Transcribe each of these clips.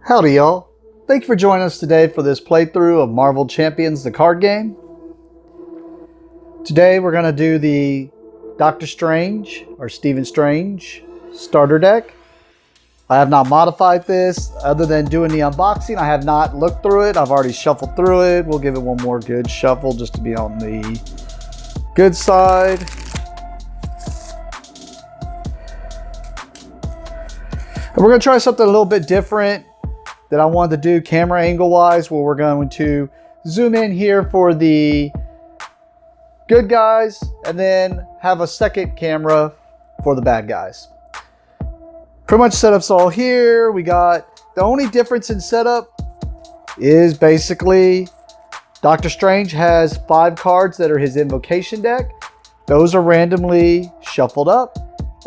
Howdy y'all. Thank you for joining us today for this playthrough of Marvel Champions, the card game. Today we're going to do the Doctor Strange, or Stephen Strange, starter deck. I have not modified this other than doing the unboxing. I have not looked through it. I've already shuffled through it. We'll give it one more good shuffle just to be on the good side. And we're going to try something a little bit different that I wanted to do camera angle wise, where we're going to zoom in here for the good guys and then have a second camera for the bad guys. Pretty much setup's all here. We got the only difference in setup is basically Doctor Strange has 5 cards that are his invocation deck. Those are randomly shuffled up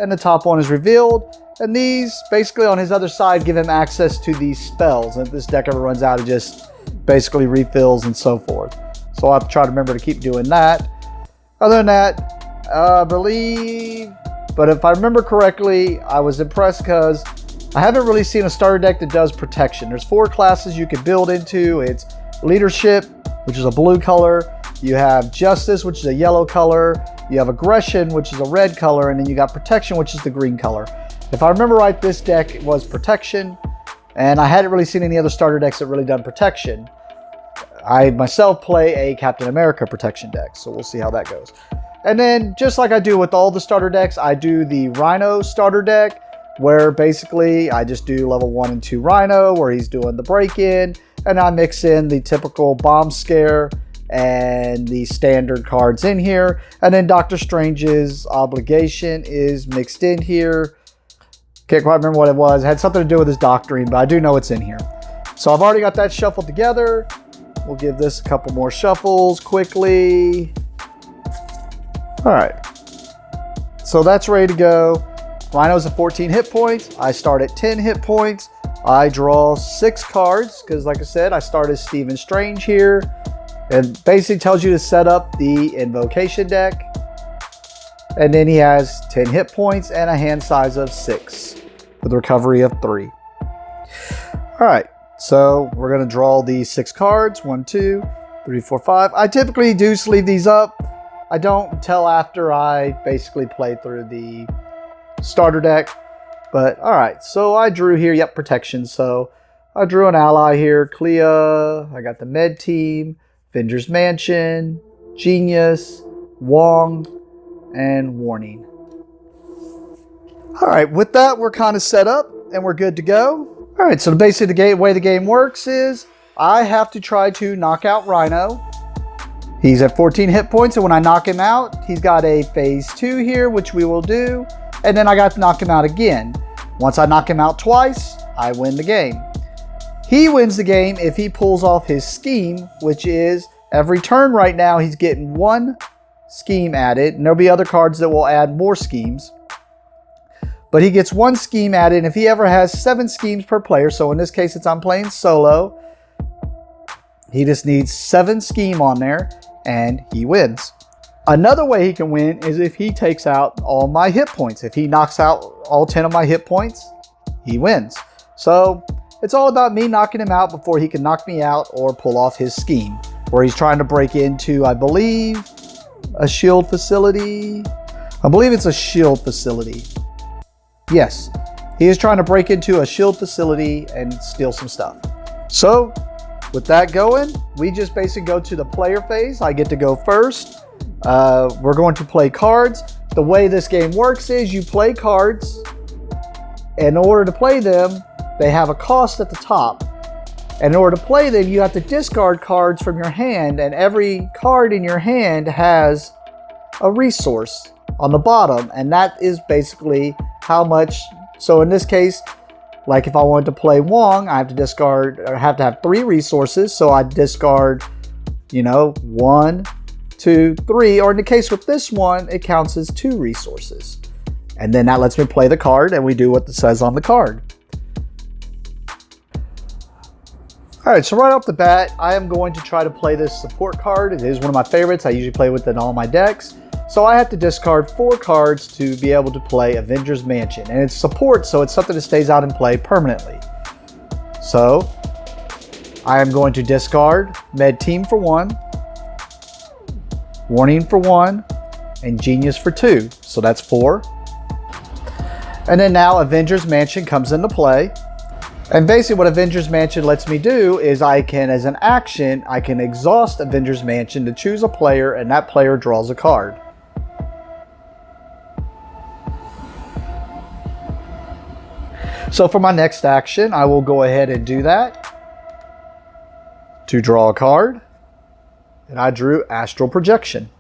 and the top one is revealed. And these, basically on his other side, give him access to these spells. And if this deck ever runs out, it just basically refills and so forth. So I'll have to try to remember to keep doing that. Other than that, I believe, but if I remember correctly, I was impressed because I haven't really seen a starter deck that does protection. There's 4 classes you can build into. It's leadership, which is a blue color. You have justice, which is a yellow color. You have aggression, which is a red color. And then you got protection, which is the green color. If I remember right, this deck was protection, and I hadn't really seen any other starter decks that really done protection. I myself play a Captain America protection deck, so we'll see how that goes. And then, just like I do with all the starter decks, I do the Rhino starter deck, where basically I just do level 1 and 2 Rhino, where he's doing the break-in, and I mix in the typical bomb scare and the standard cards in here. And then Doctor Strange's obligation is mixed in here. Can't quite remember what it was. It had something to do with his doctoring, but I do know it's in here. So I've already got that shuffled together. We'll give this a couple more shuffles quickly. All right. So that's ready to go. Rhino's at 14 hit points. I start at 10 hit points. I draw 6 cards because, like I said, I start as Stephen Strange here. It basically tells you to set up the invocation deck. And then he has 10 hit points and a hand size of 6 with recovery of 3. All right, so we're going to draw these 6 cards. 1, 2, 3, 4, 5. I typically do sleeve these up. I don't until after I basically play through the starter deck. But all right, so I drew here, yep, protection. So I drew an ally here, Clea. I got the Med Team, Avengers Mansion, Genius, Wong, and Warning. All right, with that, we're kind of set up and we're good to go. All right, so basically the way the game works is I have to try to knock out Rhino. He's at 14 hit points, and when I knock him out, he's got a phase 2 here, which we will do. And then I got to knock him out again. Once I knock him out twice, I win the game. He wins the game if he pulls off his scheme, which is every turn right now, he's getting 1 scheme added, and there'll be other cards that will add more schemes. But he gets 1 scheme added, and if he ever has 7 schemes per player, so in this case it's I'm playing solo, he just needs 7 scheme on there, and he wins. Another way he can win is if he takes out all my hit points. If he knocks out all 10 of my hit points, he wins. So it's all about me knocking him out before he can knock me out or pull off his scheme, where he's trying to break into, I believe, a shield facility. I believe it's a shield facility. Yes, he is trying to break into a shield facility and steal some stuff. So with that going, we just basically go to the player phase. I get to go first. We're going to play cards. The way this game works is you play cards. In order to play them, they have a cost at the top. And in order to play them, you have to discard cards from your hand, and every card in your hand has a resource on the bottom, and that is basically how much. So in this case, like if I wanted to play Wong, I have to discard, or have to have 3 resources. So I discard, 1, 2, 3, or in the case with this one, it counts as 2 resources. And then that lets me play the card, and we do what it says on the card. All right, so right off the bat, I am going to try to play this support card. It is one of my favorites. I usually play with it in all my decks. So I have to discard 4 cards to be able to play Avengers Mansion. And it's support, so it's something that stays out in play permanently. So I am going to discard Med Team for 1, Warning for 1, and Genius for 2. So that's 4. And then now Avengers Mansion comes into play. And basically what Avengers Mansion lets me do is I can, as an action, I can exhaust Avengers Mansion to choose a player, and that player draws a card. So for my next action, I will go ahead and do that to draw a card. And I drew Astral Projection.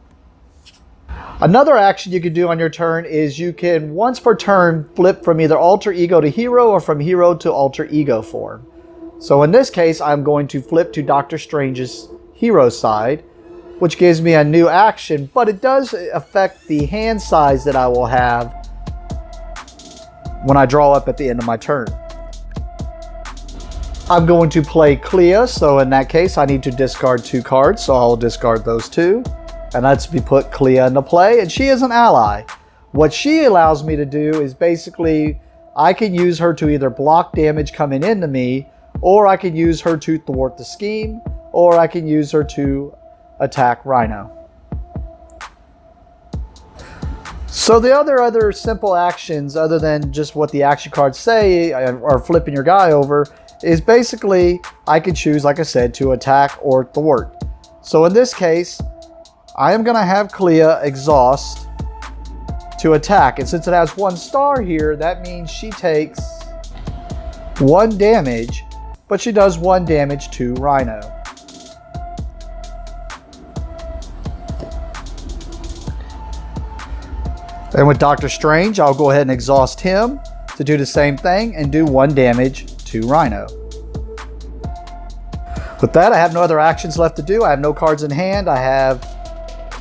Another action you can do on your turn is you can, once per turn, flip from either alter ego to hero or from hero to alter ego form. So in this case, I'm going to flip to Doctor Strange's hero side, which gives me a new action, but it does affect the hand size that I will have when I draw up at the end of my turn. I'm going to play Clea, so in that case, I need to discard 2 cards, so I'll discard those 2. And that's me put Clea into play, and she is an ally. What she allows me to do is basically, I can use her to either block damage coming into me, or I can use her to thwart the scheme, or I can use her to attack Rhino. So the other simple actions, other than just what the action cards say, or flipping your guy over, is basically, I can choose, like I said, to attack or thwart. So in this case, I am going to have Clea exhaust to attack. And since it has 1 star here, that means she takes 1 damage, but she does 1 damage to Rhino. And with Doctor Strange, I'll go ahead and exhaust him to do the same thing and do 1 damage to Rhino. With that, I have no other actions left to do. I have no cards in hand. I have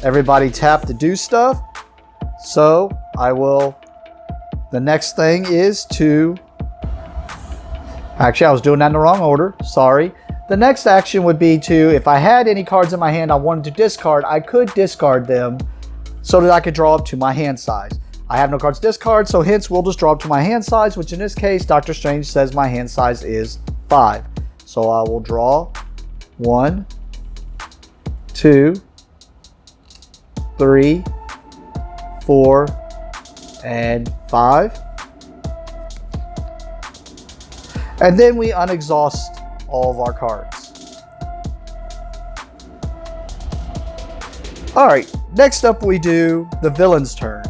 everybody tapped to do stuff. So I will, the next thing is to, actually I was doing that in the wrong order, sorry. The next action would be to, if I had any cards in my hand I wanted to discard, I could discard them so that I could draw up to my hand size. I have no cards to discard, so hence we'll just draw up to my hand size, which in this case, Doctor Strange says my hand size is 5. So I will draw 1, 2, 3, 4, and 5. And then we unexhaust all of our cards. Alright, next up we do the villain's turn.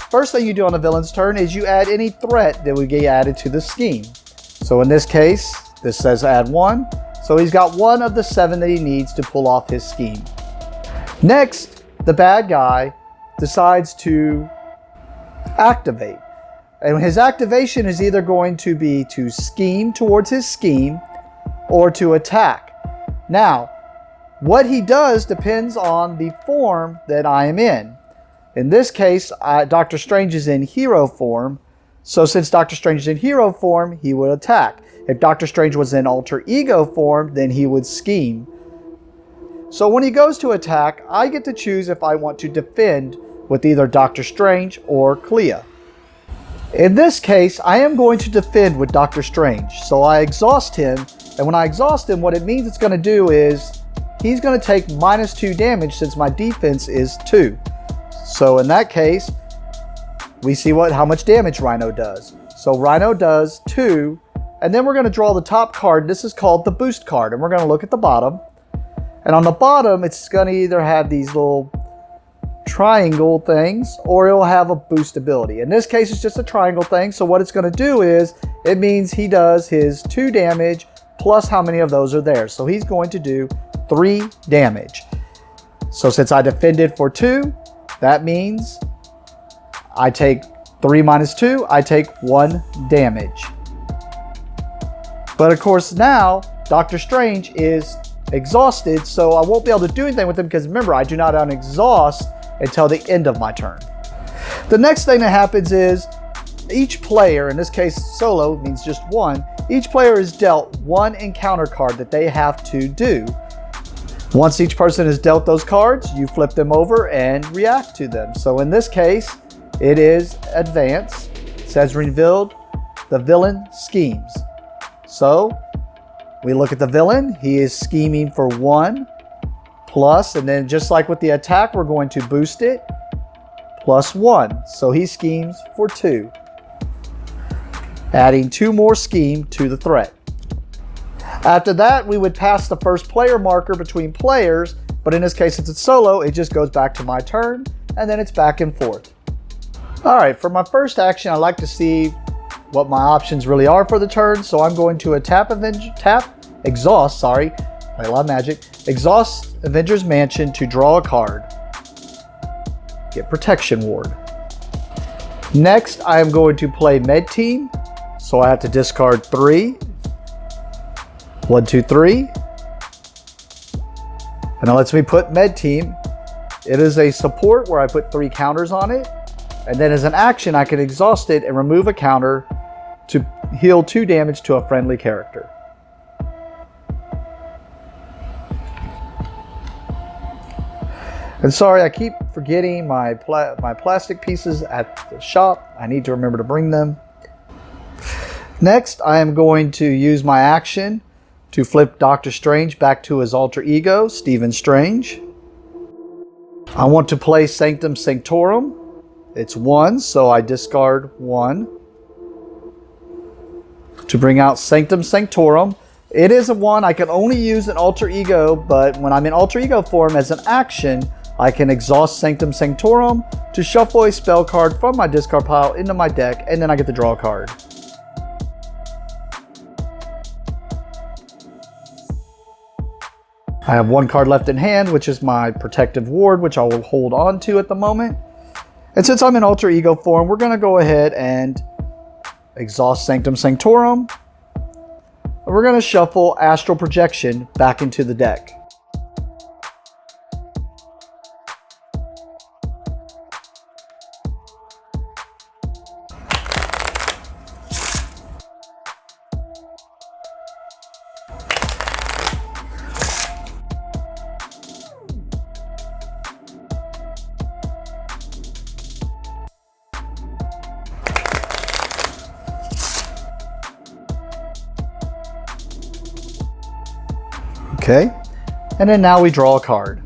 First thing you do on the villain's turn is you add any threat that would get added to the scheme. So in this case, this says add 1. So he's got 1 of the 7 that he needs to pull off his scheme. Next, the bad guy decides to activate. And his activation is either going to be to scheme towards his scheme or to attack. Now, what he does depends on the form that I am in. In this case, Doctor Strange is in hero form. So since Doctor Strange is in hero form, he would attack. If Doctor Strange was in alter ego form, then he would scheme. So when he goes to attack, I get to choose if I want to defend with either Doctor Strange or Clea. In this case, I am going to defend with Doctor Strange. So I exhaust him, and when I exhaust him, what it means it's going to do is he's going to take -2 damage since my defense is 2. So in that case, we see how much damage Rhino does. So Rhino does 2, and then we're going to draw the top card. This is called the boost card, and we're going to look at the bottom. And on the bottom, it's going to either have these little triangle things, or it'll have a boost ability. In this case, it's just a triangle thing. So what it's going to do is, it means he does his 2 damage plus how many of those are there. So he's going to do 3 damage. So since I defended for 2, that means I take 3 minus 2, I take 1 damage. But of course now, Doctor Strange is exhausted, so I won't be able to do anything with him because remember, I do not unexhaust until the end of my turn. The next thing that happens is each player, in this case solo means just 1, each player is dealt 1 encounter card that they have to do. Once each person has dealt those cards, you flip them over and react to them. So in this case, it is advance. It says revealed the villain schemes. So We look at the villain. He is scheming for 1 plus, and then just like with the attack, we're going to boost it plus 1. So he schemes for 2. Adding 2 more scheme to the threat. After that, we would pass the first player marker between players, but in this case, since it's solo, it just goes back to my turn, and then it's back and forth. All right, for my first action, I like to see what my options really are for the turn, so I'm going to exhaust play a lot of magic, exhaust Avenger's Mansion to draw a card. Get Protection Ward. Next, I am going to play Med Team, so I have to discard 3. 1, 2, 3. And it lets me put Med Team. It is a support where I put 3 counters on it. And then as an action, I can exhaust it and remove a counter to heal 2 damage to a friendly character. And sorry, I keep forgetting my plastic pieces at the shop. I need to remember to bring them. Next, I am going to use my action to flip Doctor Strange back to his alter ego, Stephen Strange. I want to play Sanctum Sanctorum. It's 1, so I discard 1 to bring out Sanctum Sanctorum. It is a 1 I can only use in alter ego, but when I'm in alter ego form as an action, I can exhaust Sanctum Sanctorum to shuffle a spell card from my discard pile into my deck, and then I get to draw a card. I have 1 card left in hand, which is my Protective Ward, which I will hold on to at the moment. And since I'm in alter ego form, we're going to go ahead and exhaust Sanctum Sanctorum. And we're going to shuffle Astral Projection back into the deck. Okay, and then now we draw a card.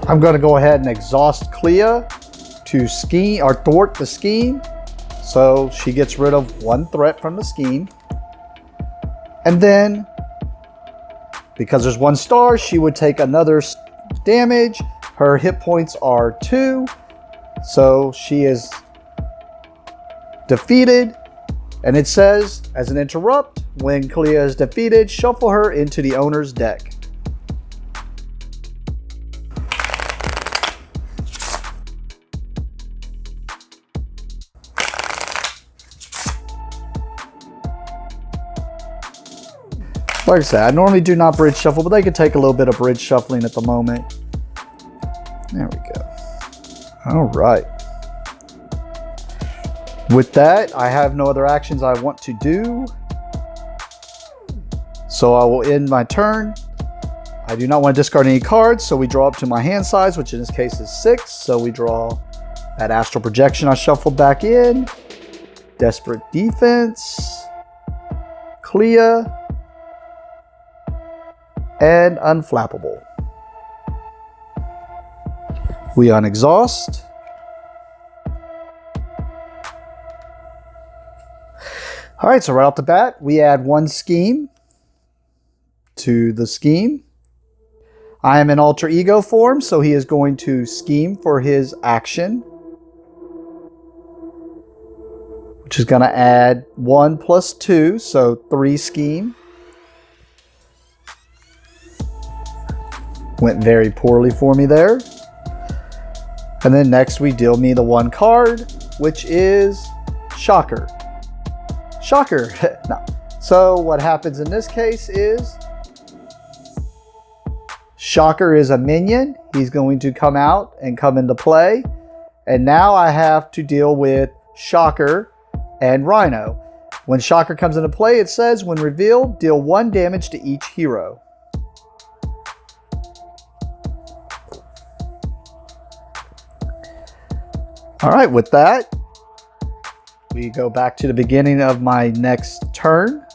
I'm going to go ahead and exhaust Clea to scheme or thwart the scheme, so she gets rid of 1 threat from the scheme. And then, because there's 1 star, she would take another damage. Her hit points are 2, so she is defeated. And it says, as an interrupt, when Clea is defeated, shuffle her into the owner's deck. Like I said, I normally do not bridge shuffle, but they could take a little bit of bridge shuffling at the moment. There we go. All right. With that, I have no other actions I want to do. So I will end my turn. I do not want to discard any cards, so we draw up to my hand size, which in this case is 6. So we draw that Astral Projection I shuffled back in. Desperate Defense. Clea. And Unflappable. We unexhaust. All right, so right off the bat, we add 1 scheme to the scheme. I am in alter ego form, so he is going to scheme for his action, which is going to add 1 plus 2, so 3 scheme. Went very poorly for me there. And then next we deal me the 1 card, which is Shocker. Shocker. No. So what happens in this case is Shocker is a minion. He's going to come out and come into play. And now I have to deal with Shocker and Rhino. When Shocker comes into play, it says, when revealed, deal 1 damage to each hero. All right, with that, we go back to the beginning of my next turn.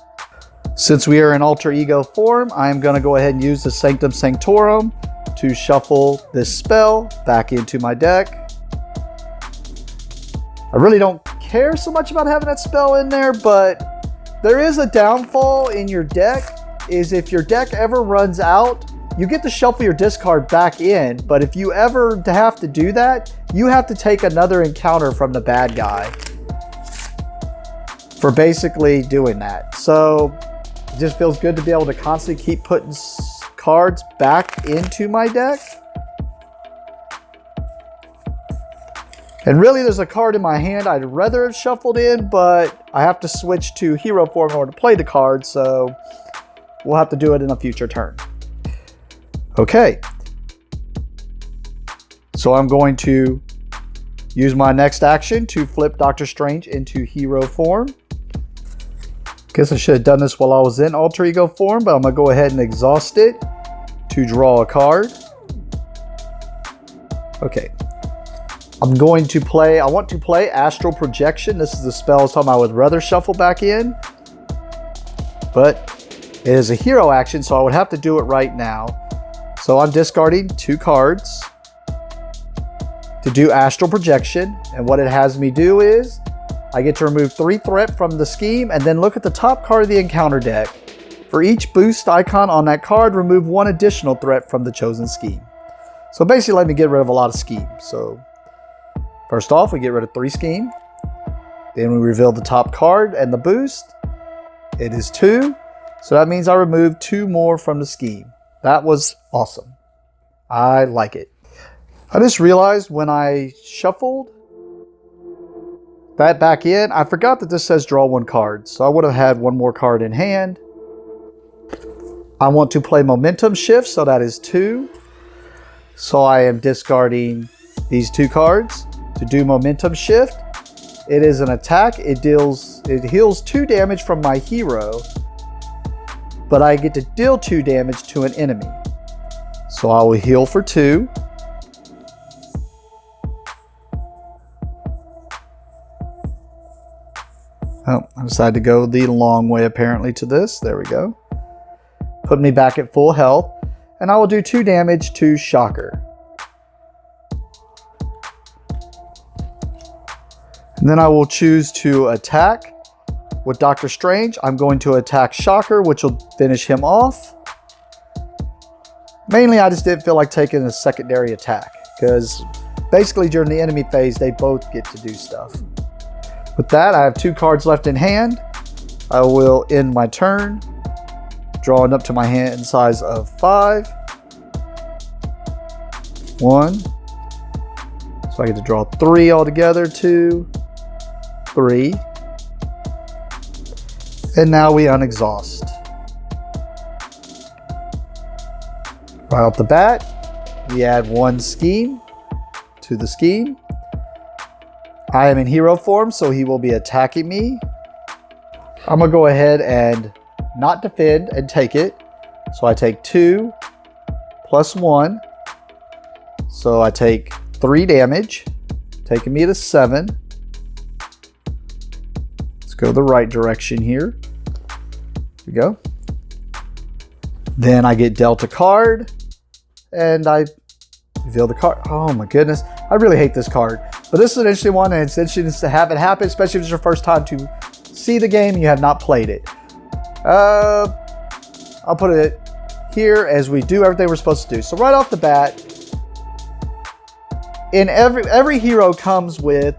Since we are in alter ego form, I'm going to go ahead and use the Sanctum Sanctorum to shuffle this spell back into my deck. I really don't care so much about having that spell in there, but there is a downfall in your deck, is if your deck ever runs out, you get to shuffle your discard back in, but if you ever have to do that, you have to take another encounter from the bad guy for basically doing that. So it just feels good to be able to constantly keep putting cards back into my deck. And really, there's a card in my hand I'd rather have shuffled in, but I have to switch to hero form in order to play the card, so we'll have to do it in a future turn. Okay. So I'm going to use my next action to flip Doctor Strange into hero form. Guess I should have done this while I was in alter ego form, but I'm going to go ahead and exhaust it to draw a card. Okay. I want to play Astral Projection. This is the spell I was talking about I would rather shuffle back in. But it is a hero action, so I would have to do it right now. So I'm discarding 2 cards to do Astral Projection. And what it has me do is I get to remove 3 threat from the scheme and then look at the top card of the encounter deck. For each boost icon on that card, remove 1 additional threat from the chosen scheme. So basically let me get rid of a lot of schemes. So first off, we get rid of 3 scheme. Then we reveal the top card and the boost. It is 2. So that means I removed 2 more from the scheme. That was awesome. I like it. I just realized when I shuffled that back in, I forgot that this says draw 1 card. So I would have had 1 more card in hand. I want to play Momentum Shift, so that is 2. So I am discarding these 2 cards to do Momentum Shift. It is an attack. It heals 2 damage from my hero, but I get to deal 2 damage to an enemy. So I will heal for 2. Oh, I decided to go the long way apparently to this. There we go. Put me back at full health. And I will do 2 damage to Shocker. And then I will choose to attack with Doctor Strange. I'm going to attack Shocker, which will finish him off. Mainly, I just didn't feel like taking a secondary attack, because basically during the enemy phase, they both get to do stuff. With that, I have 2 cards left in hand. I will end my turn, drawing up to my hand size of 5. 1. So I get to draw 3 altogether. 2, 3. And now we unexhaust. Right off the bat, we add 1 scheme to the scheme. I am in hero form, so he will be attacking me. I'm going to go ahead and not defend and take it. So I take 2 plus 1. So I take 3 damage, taking me to 7. Let's go the right direction here. Here we go. Then I get dealt a card, and I reveal the card. Oh my goodness. I really hate this card. But this is an interesting one, and it's interesting to have it happen, especially if it's your first time to see the game and you have not played it. I'll put it here as we do everything we're supposed to do. So right off the bat, in every hero comes with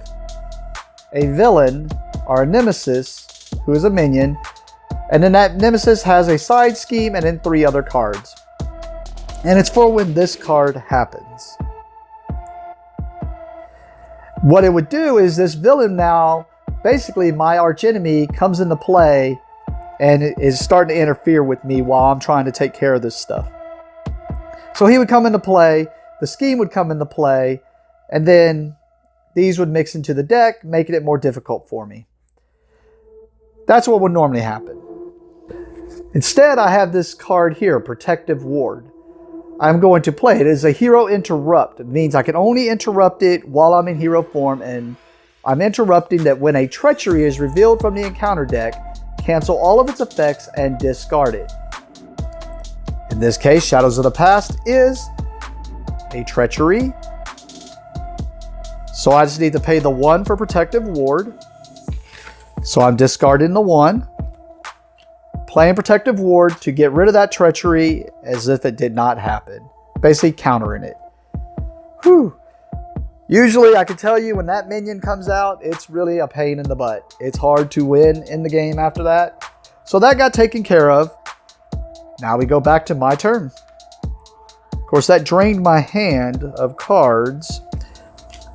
a villain or a nemesis who is a minion, and then that nemesis has a side scheme and then 3 other cards. And it's for when this card happens. What it would do is this villain now, basically my archenemy, comes into play and is starting to interfere with me while I'm trying to take care of this stuff. So he would come into play, the scheme would come into play, and then these would mix into the deck, making it more difficult for me. That's what would normally happen. Instead, I have this card here, Protective Ward. I'm going to play it as a hero interrupt. It means I can only interrupt it while I'm in hero form, and I'm interrupting that when a treachery is revealed from the encounter deck, cancel all of its effects and discard it. In this case, Shadows of the Past is a treachery. So I just need to pay the 1 for Protective Ward. So I'm discarding the 1. Playing Protective Ward to get rid of that treachery as if it did not happen. Basically countering it. Whew. Usually I can tell you when that minion comes out, it's really a pain in the butt. It's hard to win in the game after that. So that got taken care of. Now we go back to my turn. Of course, that drained my hand of cards.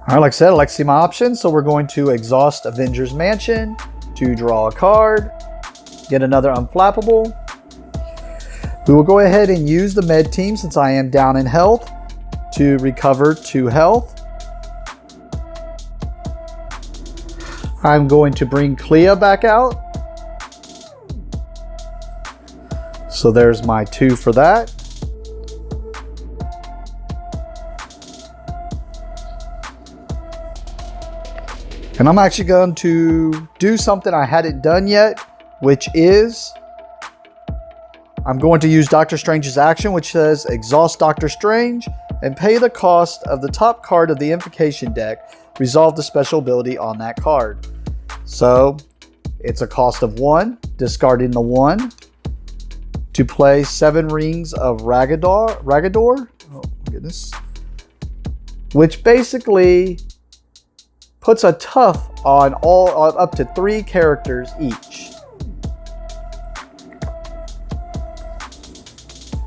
All right, like I said, I like to see my options. So we're going to exhaust Avengers Mansion to draw a card. Get another Unflappable. We will go ahead and use the med team since I am down in health to recover 2 health. I'm going to bring Clea back out. So there's my 2 for that. And I'm actually going to do something I hadn't done yet, which is I'm going to use Doctor Strange's action, which says exhaust Doctor Strange and pay the cost of the top card of the Invocation deck. Resolve the special ability on that card. So it's a cost of 1, discarding the 1 to play 7 Rings of Ragador. Oh my goodness. Which basically puts a tough on up to 3 characters each.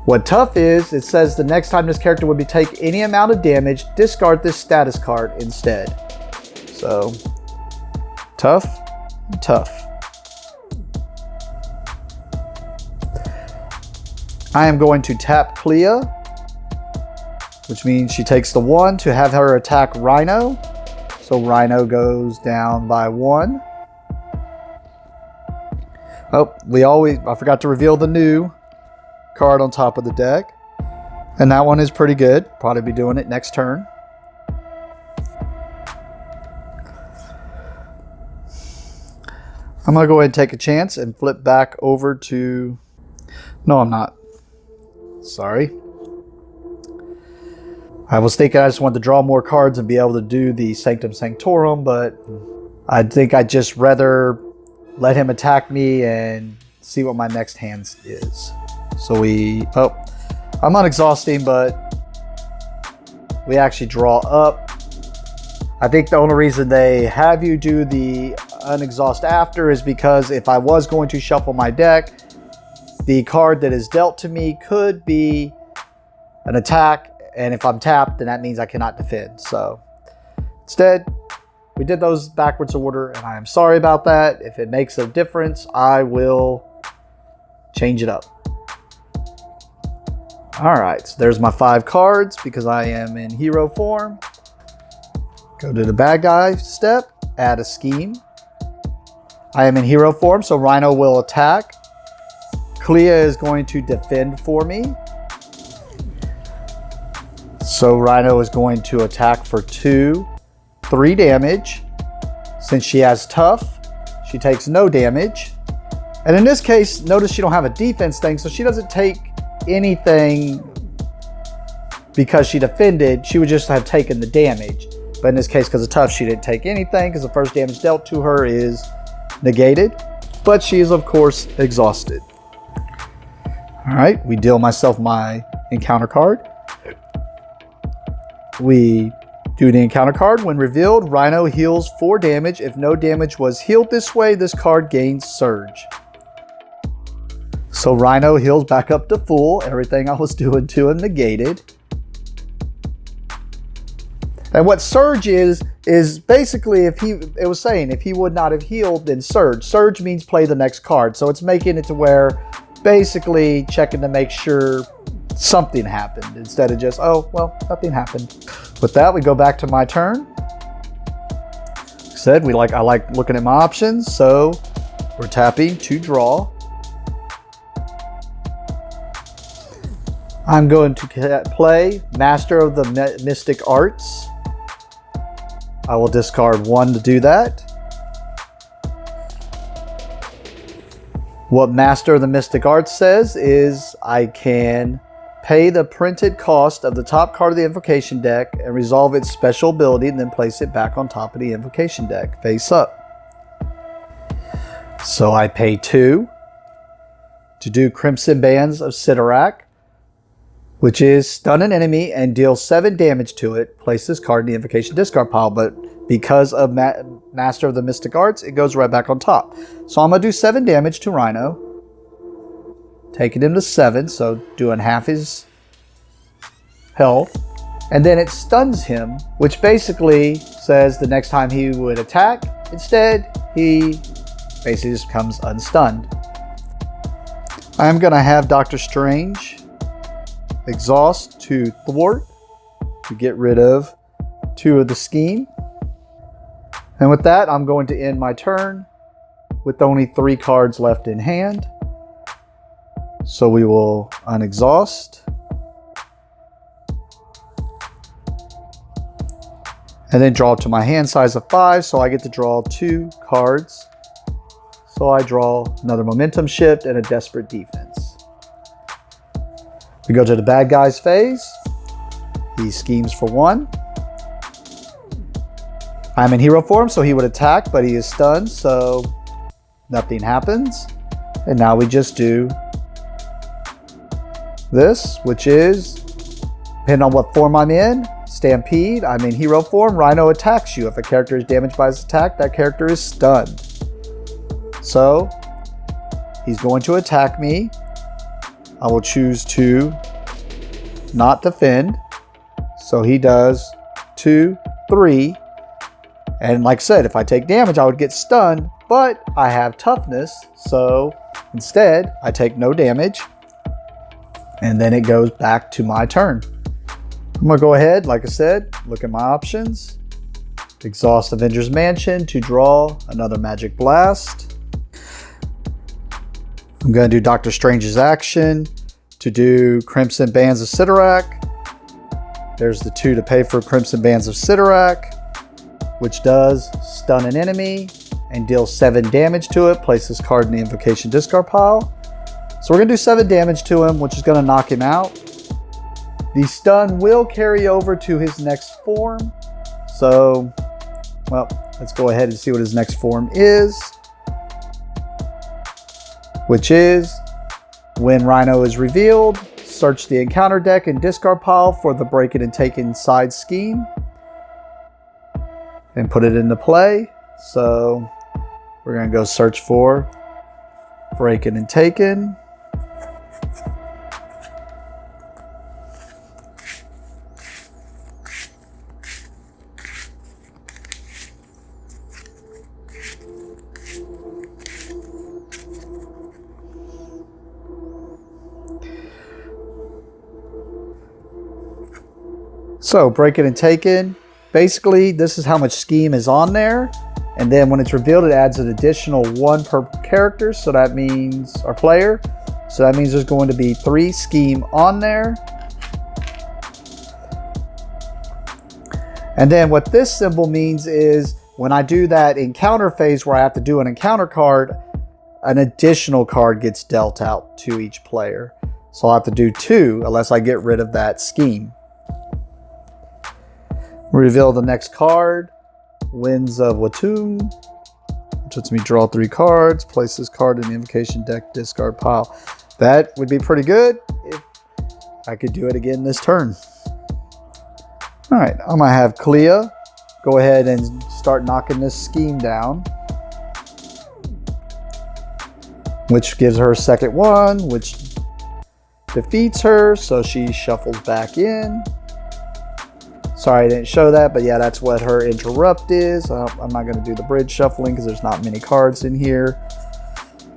What tough is, it says the next time this character would take any amount of damage, discard this status card instead. So, tough, tough. I am going to tap Clea, which means she takes the 1 to have her attack Rhino. So Rhino goes down by 1. Oh, I forgot to reveal the new card on top of the deck. And that one is pretty good. Probably be doing it next turn. I'm going to go ahead and take a chance and flip back over to... No, I'm not. Sorry. I was thinking I just wanted to draw more cards and be able to do the Sanctum Sanctorum, but I think I'd just rather let him attack me and see what my next hand is. So I'm unexhausting, but we actually draw up. I think the only reason they have you do the unexhaust after is because if I was going to shuffle my deck, the card that is dealt to me could be an attack, and if I'm tapped, then that means I cannot defend. So instead, we did those backwards order, and I am sorry about that. If it makes a difference, I will change it up. All right, so there's my 5 cards because I am in hero form. Go to the bad guy step, add a scheme. I am in hero form, so Rhino will attack. Clea is going to defend for me. So Rhino is going to attack for 2, 3 damage. Since she has tough, she takes no damage. And in this case, notice she don't have a defense thing, so she doesn't take anything because she defended. She would just have taken the damage. But in this case, because of tough, she didn't take anything because the first damage dealt to her is negated. But she is, of course, exhausted. All right, we deal myself my encounter card. We do the encounter card. When revealed, Rhino heals 4 damage. If no damage was healed this way, this card gains Surge. So Rhino heals back up to full. Everything I was doing to him negated. And what Surge is basically if he would not have healed, then Surge. Surge means play the next card. So it's making it to where basically checking to make sure something happened instead of just, oh, well, nothing happened. With that, we go back to my turn. I like looking at my options, so we're tapping to draw. I'm going to play Master of the Mystic Arts. I will discard 1 to do that. What Master of the Mystic Arts says is I can pay the printed cost of the top card of the invocation deck and resolve its special ability and then place it back on top of the invocation deck, face up. So I pay 2 to do Crimson Bands of Sidorak, which is stun an enemy and deal 7 damage to it. Place this card in the invocation discard pile, but because of Master of the Mystic Arts, it goes right back on top. So I'm going to do 7 damage to Rhino, taking him to 7, so doing half his health. And then it stuns him, which basically says the next time he would attack, instead, he basically just becomes unstunned. I'm going to have Doctor Strange exhaust to thwart to get rid of 2 of the scheme. And with that, I'm going to end my turn with only 3 cards left in hand. So we will unexhaust. And then draw to my hand size of 5, so I get to draw 2 cards. So I draw another Momentum Shift and a Desperate Defense. We go to the bad guy's phase. He schemes for 1. I'm in hero form, so he would attack, but he is stunned, so nothing happens. And now we just do this, which is, depending on what form I'm in, Stampede, I'm in hero form, Rhino attacks you. If a character is damaged by his attack, that character is stunned. So, he's going to attack me. I will choose to not defend. So he does 2, 3. And like I said, if I take damage, I would get stunned, but I have toughness. So instead, I take no damage. And then it goes back to my turn. I'm going to go ahead, like I said, look at my options. Exhaust Avengers Mansion to draw another Magic Blast. I'm going to do Doctor Strange's action to do Crimson Bands of Sidorak. There's the 2 to pay for Crimson Bands of Sidorak, which does stun an enemy and deal 7 damage to it. Place this card in the invocation discard pile. So we're going to do 7 damage to him, which is going to knock him out. The stun will carry over to his next form. So, well, let's go ahead and see what his next form is. Which is, when Rhino is revealed, search the encounter deck and discard pile for the Break It and Take Inside scheme. And put it into play. So, we're going to go search for Break It and Taken. So, Break It and Taken. Basically, this is how much scheme is on there. And then when it's revealed, it adds an additional 1 per character. So that means our player. So that means there's going to be 3 scheme on there. And then what this symbol means is when I do that encounter phase where I have to do an encounter card, an additional card gets dealt out to each player. So I'll have to do 2 unless I get rid of that scheme. Reveal the next card, Winds of Watum, which lets me draw 3 cards, place this card in the invocation deck discard pile. That would be pretty good if I could do it again this turn. All right, I'm gonna have Clea go ahead and start knocking this scheme down, which gives her a second one, which defeats her, so she shuffles back in. Sorry I didn't show that, but yeah, that's what her interrupt is. I'm not going to do the bridge shuffling because there's not many cards in here.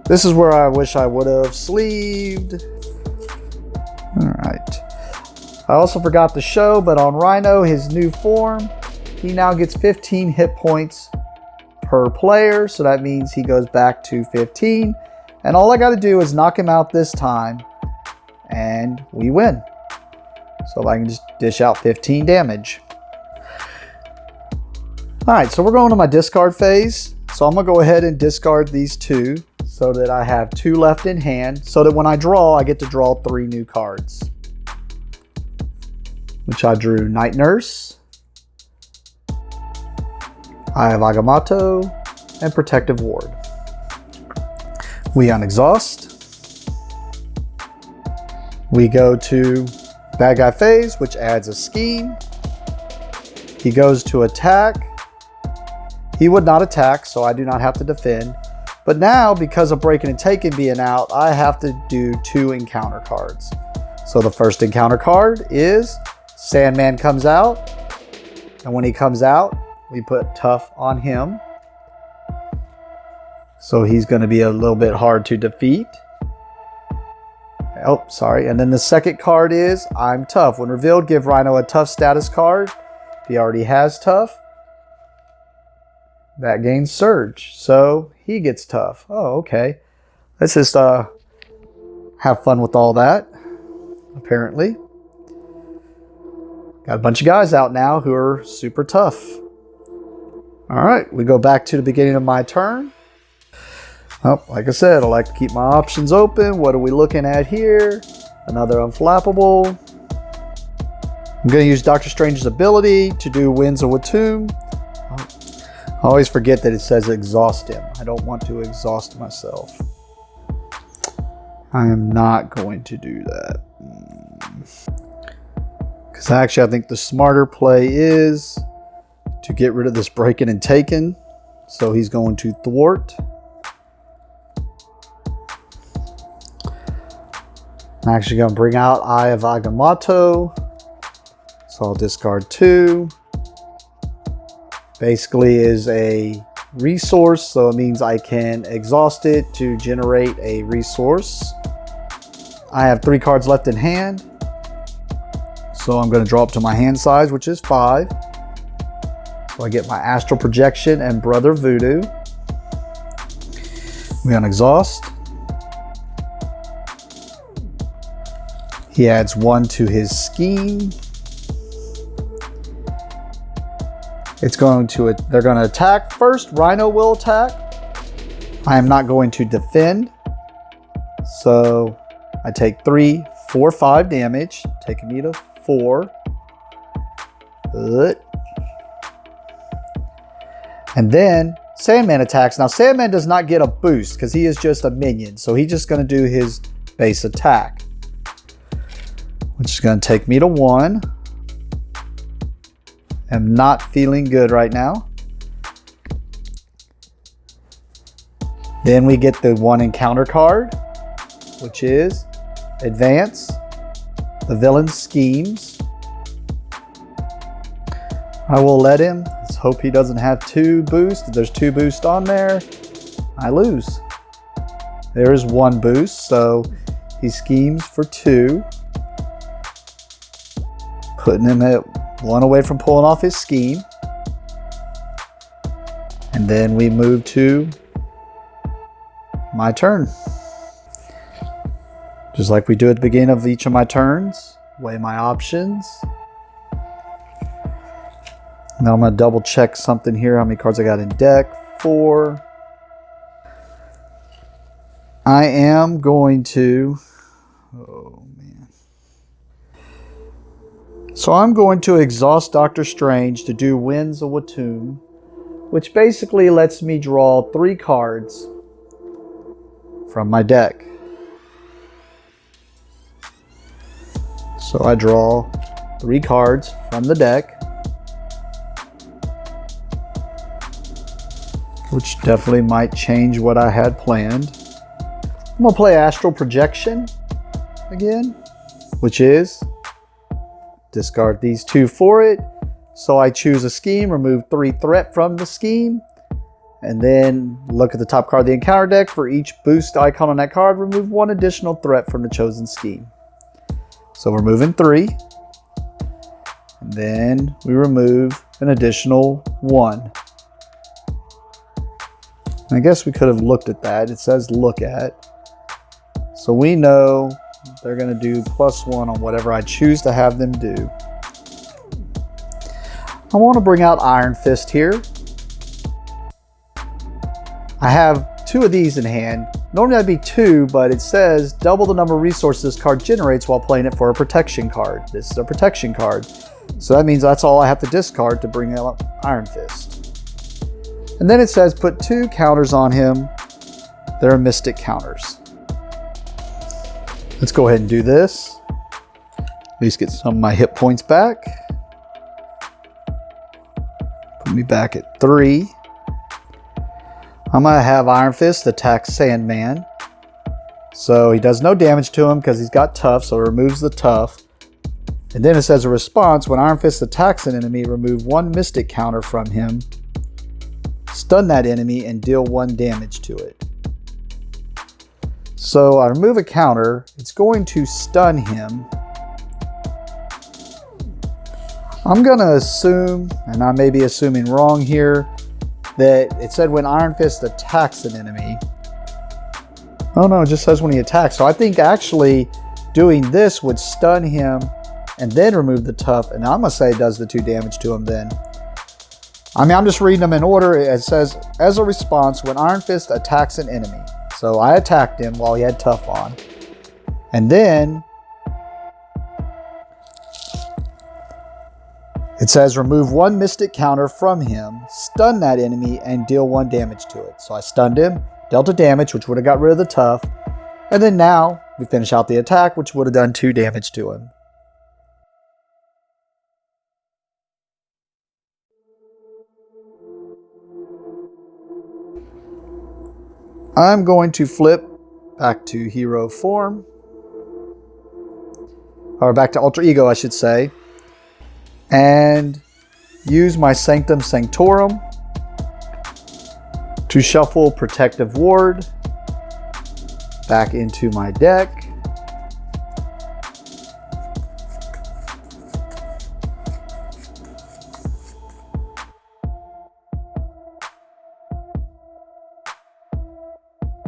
This is where I wish I would have sleeved. All right. I also forgot to show, but on Rhino, his new form, he now gets 15 hit points per player. So that means he goes back to 15. And all I got to do is knock him out this time, and we win. So if I can just dish out 15 damage. All right, so we're going to my discard phase. So I'm gonna go ahead and discard these two so that I have 2 left in hand, so that when I draw, I get to draw 3 new cards. Which I drew Night Nurse, Eye of Agamotto, and Protective Ward. We unexhaust. We go to Bad Guy phase, which adds a scheme. He goes to attack. He would not attack, so I do not have to defend. But now, because of breaking and taking being out, I have to do 2 encounter cards. So the first encounter card is Sandman comes out. And when he comes out, we put Tough on him. So he's going to be a little bit hard to defeat. Oh, sorry. And then the second card is I'm Tough. When revealed, give Rhino a Tough status card. If he already has Tough, that gains Surge. So he gets Tough. Oh, okay. Let's just have fun with all that, apparently. Got a bunch of guys out now who are super tough. All right, we go back to the beginning of my turn. Oh, like I said, I like to keep my options open. What are we looking at here? Another unflappable. I'm going to use Doctor Strange's ability to do Winds of Watum. I always forget that it says exhaust him. I don't want to exhaust myself. I am not going to do that. Because actually, I think the smarter play is to get rid of this breaking and taking. So he's going to thwart. I'm actually going to bring out Eye of Agamotto. So I'll discard 2. Basically is a resource, so it means I can exhaust it to generate a resource. I have 3 cards left in hand. So I'm going to draw up to my hand size, which is 5. So I get my Astral Projection and Brother Voodoo. We unexhaust. He adds 1 to his scheme. They're going to attack first. Rhino will attack. I am not going to defend. So I take 3, 4, 5 damage, taking me to 4. And then Sandman attacks. Now Sandman does not get a boost because he is just a minion. So he's just going to do his base attack, which is going to take me to 1. I'm not feeling good right now. Then we get the 1 encounter card, which is Advance. The villain schemes. I will let him. Let's hope he doesn't have 2 boosts. If there's 2 boosts on there, I lose. There is 1 boost, so he schemes for 2. Putting him at 1 away from pulling off his scheme. And then we move to my turn. Just like we do at the beginning of each of my turns. Weigh my options. Now I'm going to double check something here. How many cards I got in deck? 4. I am going to... Oh, man. So I'm going to exhaust Doctor Strange to do Winds of Watum, which basically lets me draw 3 cards from my deck. So I draw 3 cards from the deck, which definitely might change what I had planned. I'm going to play Astral Projection again, which is discard these 2 for it. So I choose a scheme, remove 3 threat from the scheme, and then look at the top card of the encounter deck. For each boost icon on that card, remove 1 additional threat from the chosen scheme. So we're moving 3. And then we remove an additional 1. I guess we could have looked at that. It says look at. So we know they're going to do +1 on whatever I choose to have them do. I want to bring out Iron Fist here. I have 2 of these in hand. Normally that'd be 2, but it says double the number of resources this card generates while playing it for a protection card. This is a protection card. So that means that's all I have to discard to bring up Iron Fist. And then it says put 2 counters on him. They're mystic counters. Let's go ahead and do this. At least get some of my hit points back. Put me back at 3. I'm going to have Iron Fist attack Sandman. So he does no damage to him because he's got tough, so it removes the tough. And then it says a response, when Iron Fist attacks an enemy, remove 1 mystic counter from him, stun that enemy, and deal 1 damage to it. So I remove a counter, it's going to stun him. I'm going to assume, and I may be assuming wrong here, that it said when Iron Fist attacks an enemy. Oh no, it just says when he attacks. So I think actually doing this would stun him and then remove the tough. And I'm going to say it does the 2 damage to him then. I mean, I'm just reading them in order. It says, as a response, when Iron Fist attacks an enemy. So I attacked him while he had tough on. And then it says remove 1 mystic counter from him, stun that enemy, and deal 1 damage to it. So I stunned him, dealt a damage, which would have got rid of the tough. And then now we finish out the attack, which would have done 2 damage to him. I'm going to flip back to hero form. Or back to alter ego, I should say. And use my Sanctum Sanctorum to shuffle Protective Ward back into my deck.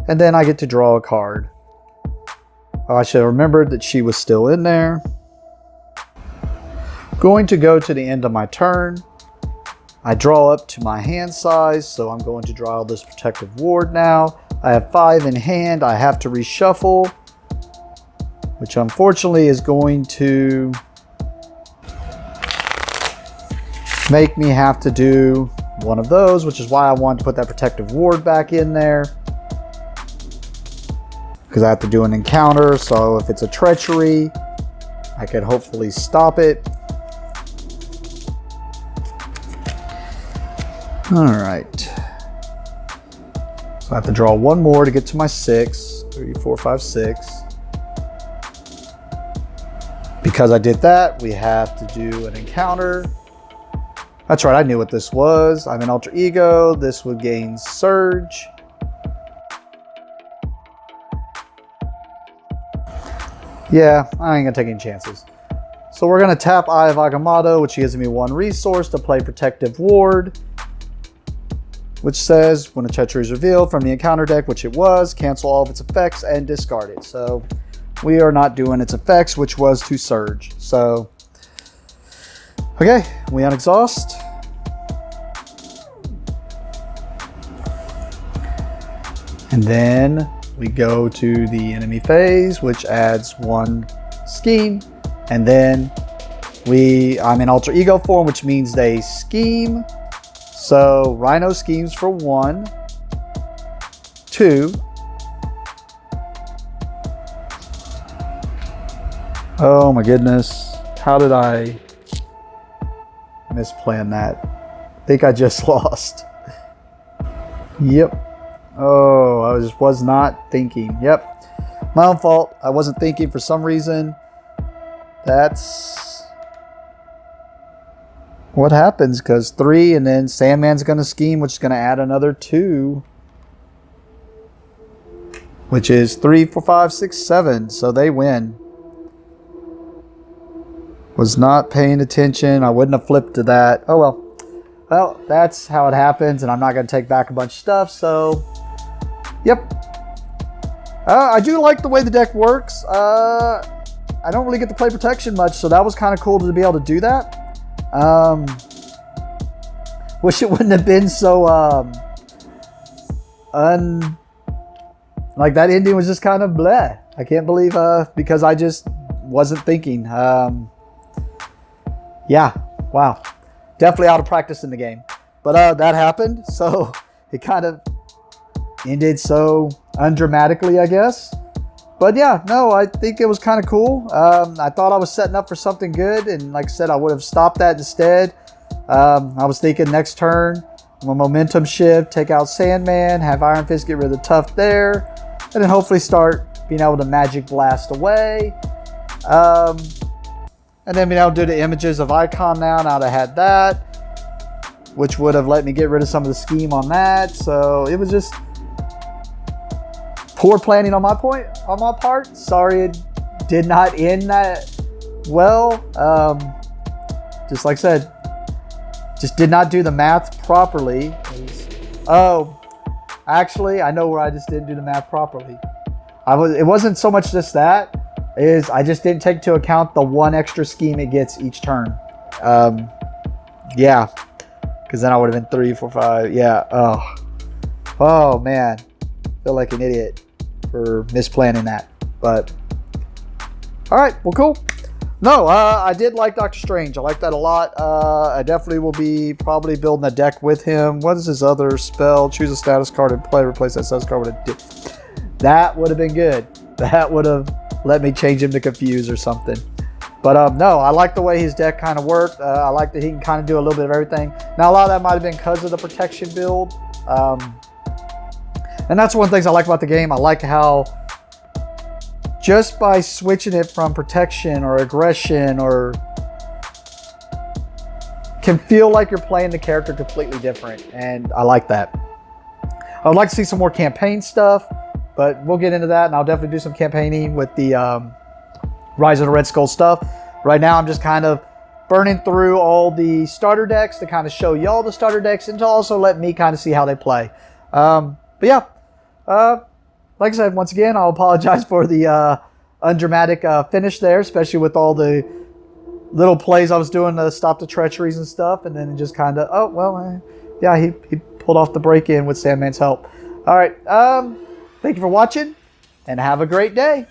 And then I get to draw a card. Oh, I should have remembered that she was still in there. Going to go to the end of my turn. I draw up to my hand size, so I'm going to draw this Protective Ward now. I have 5 in hand. I have to reshuffle, which unfortunately is going to make me have to do one of those, which is why I wanted to put that Protective Ward back in there. Because I have to do an encounter, so if it's a treachery, I could hopefully stop it. Alright. So I have to draw 1 more to get to my 6. 3, 4, 5, 6. Because I did that, we have to do an encounter. That's right, I knew what this was. I'm an alter ego. This would gain Surge. Yeah, I ain't gonna take any chances. So we're gonna tap Eye of Agamotto, which gives me 1 resource to play Protective Ward, which says when a treachery is revealed from the encounter deck, which it was, cancel all of its effects and discard it. So we are not doing its effects, which was to Surge. So, okay, we unexhaust. And then we go to the enemy phase, which adds 1 scheme. And then I'm in alter ego form, which means they scheme. So Rhino schemes for 1, 2. Oh my goodness. How did I misplan that? I think I just lost. Yep. Oh, I was not thinking. Yep. My own fault. I wasn't thinking for some reason. That's what happens, because 3 and then Sandman's going to scheme, which is going to add another 2. Which is 3, 4, 5, 6, 7. So they win. Was not paying attention. I wouldn't have flipped to that. Oh well. Well, that's how it happens, and I'm not going to take back a bunch of stuff, so yep. I do like the way the deck works. I don't really get to play protection much, so that was kind of cool to be able to do that. Wish it wouldn't have been so like that ending was just kind of bleh. I can't believe because I just wasn't thinking. Yeah, wow, definitely out of practice in the game. But that happened, so it kind of ended so undramatically, I guess. But yeah, no, I think it was kind of cool. I thought I was setting up for something good, and like I said, I would have stopped that instead. I was thinking next turn, a momentum shift, take out Sandman, have Iron Fist get rid of the Tough there, and then hopefully start being able to Magic Blast away. And then being able to do the images of Icon now that I had that, which would have let me get rid of some of the scheme on that. So it was just poor planning on my part. Sorry it did not end that well. Just like I said, just did not do the math properly. Oh, actually, I know where I just didn't do the math properly. It wasn't so much just that, I just didn't take into account the one extra scheme it gets each turn. Yeah, because then I would have been 3, 4, 5. Yeah. Oh man, feel like an idiot for misplanning that. But all right, well, cool. No, I did like Doctor Strange. I like that a lot. I definitely will be probably building a deck with him. What is his other spell? Choose a status card and play. Replace that status card with a. That would have been good. That would have let me change him to Confuse or something. But no, I like the way his deck kind of worked. I like that he can kind of do a little bit of everything. Now, a lot of that might have been because of the protection build. And that's one of the things I like about the game. I like how just by switching it from protection or aggression or can feel like you're playing the character completely different. And I like that. I would like to see some more campaign stuff, but we'll get into that. And I'll definitely do some campaigning with the Rise of the Red Skull stuff. Right now, I'm just kind of burning through all the starter decks to kind of show y'all the starter decks and to also let me kind of see how they play. But yeah, like I said, once again, I'll apologize for the undramatic finish there, especially with all the little plays I was doing to stop the treacheries and stuff. And then it just kind of, yeah, he pulled off the break-in with Sandman's help. All right, thank you for watching and have a great day.